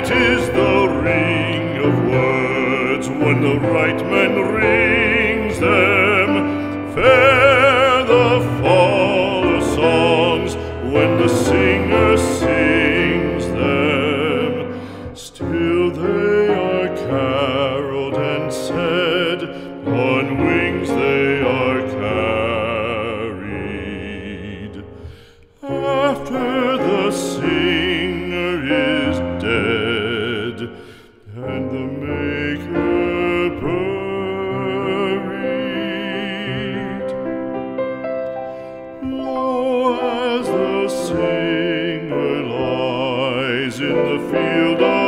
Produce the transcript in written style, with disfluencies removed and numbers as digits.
Sweet is the ring of words when the right man rings them. Fair the fall of songs when the singer sings them. Still they are caroled and said, on wings they are carried. After the singer is dead and the maker buried, lo, as the singer lies in the field of